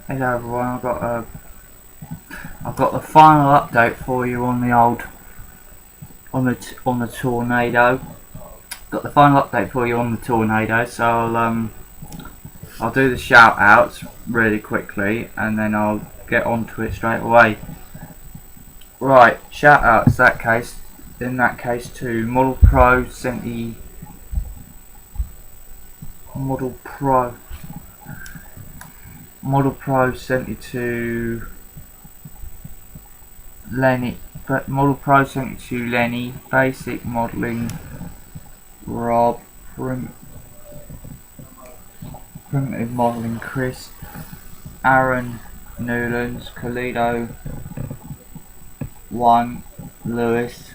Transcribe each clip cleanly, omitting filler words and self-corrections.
Hello everyone, I've got the final update for you on the tornado. Got the final update for you on the tornado, so I'll do the shout outs really quickly and then I'll get onto it straight away. Right, shout outs in that case to Model Pro 72 Lenny, Model Pro 72 Lenny, Basic Modelling Rob, Primitive Modelling Chris, Aaron Newlands, gr.1 Lewis,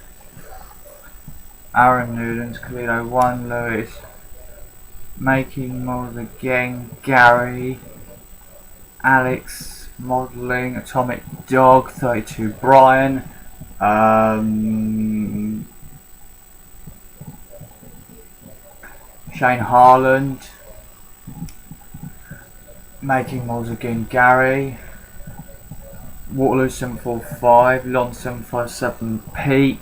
Aaron Newlands, gr.1 Lewis, Making Models Again Gary, Alex Modelling, Atomic Dog 32 Brian, Shane Harland, Making Models Again Gary, Waterloo 745, Lon 757 Pete,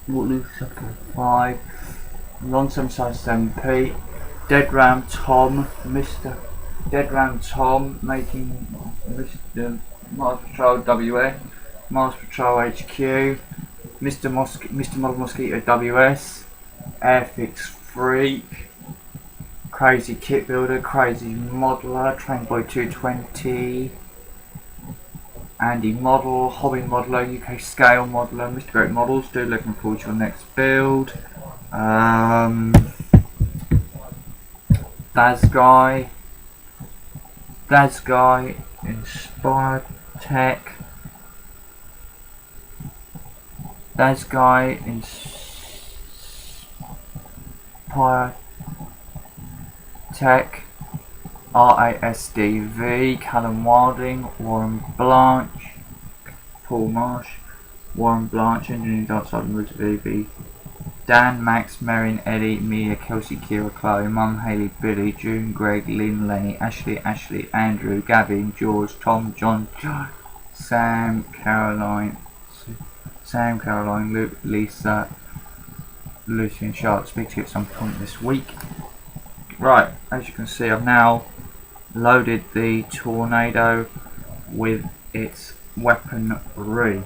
Waterloo 745, Lon 757 Pete, Dead Ram Tom, Mr. Dead Ram Tom, making Mr. Mars Patrol WS, Mars Patrol HQ, Mr. Model Mosquito WS, Airfix Freak, Crazy Kit Builder, Crazy Modeler, Trainboy 220, Andy Model, Hobby Modeler, UK Scale Modeler, Mr. Great Models. Do looking forward to your next build. Daz Guy, Inspired Tech, Daz Guy, Inspired Tech, RASDV, Callum Wilding, Warren Blanche, Paul Marsh, Warren Blanche, Engineering Outside Woods VB, Dan, Max, Marion, Eddie, Mia, Kelsey, Kira, Chloe, Mum, Haley, Billy, June, Greg, Lynn, Lenny, Ashley, Andrew, Gavin, George, Tom, John, Sam, Caroline, Luke, Lisa, Lucy and Charlotte. Speak to you at some point this week. Right, as you can see, I've now loaded the tornado with its weaponry.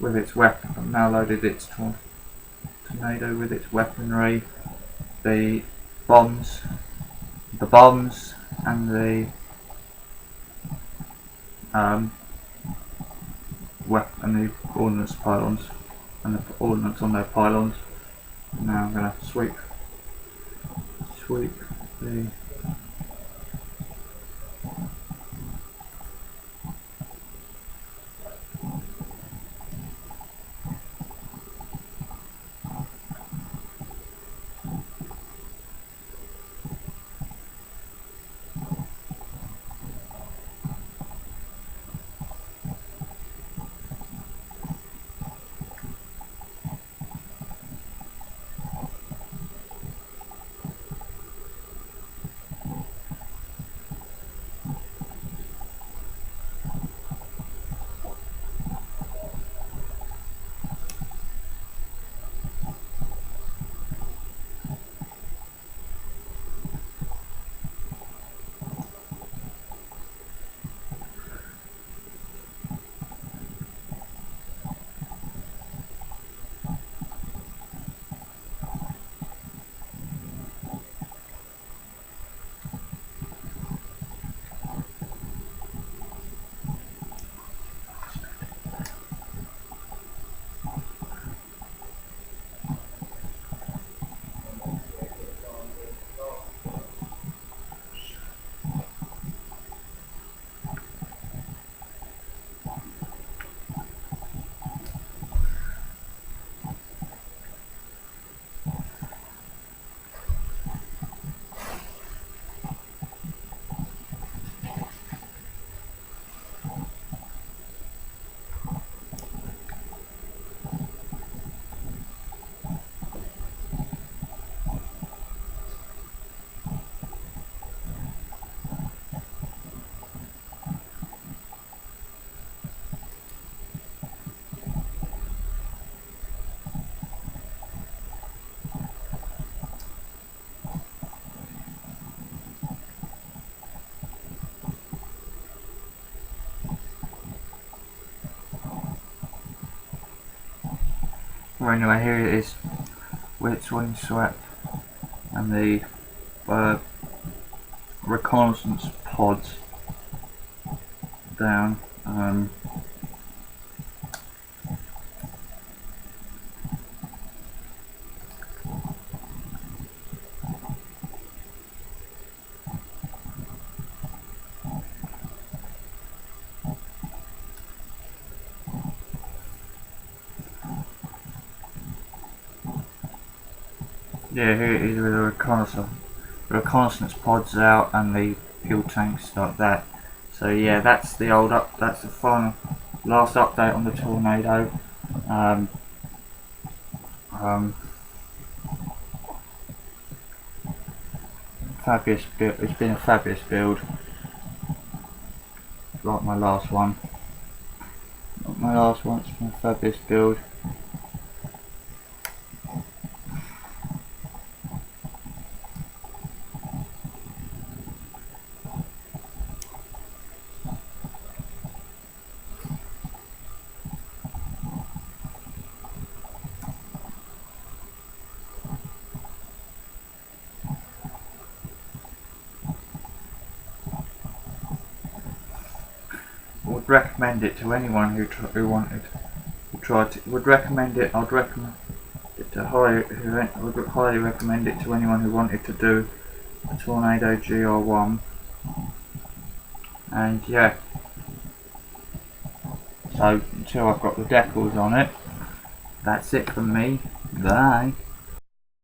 I've now loaded its tornado with its weaponry, the bombs, and the ordnance pylons, and the ordnance on their pylons. Now I'm going to sweep the Well, anyway, here it is with its windswept and the reconnaissance pods down. Yeah, here it is with the reconnaissance pods out and the fuel tanks like that. So yeah, that's the that's the final last update on the Tornado. Fabulous build. It's been a fabulous build, like my last one. It's been a fabulous build. Would recommend it to anyone who would recommend it. I'd recommend it to would highly recommend it to anyone who wanted to do a Tornado gr.1. And yeah, so until I've got the decals on it, that's it from me. Bye.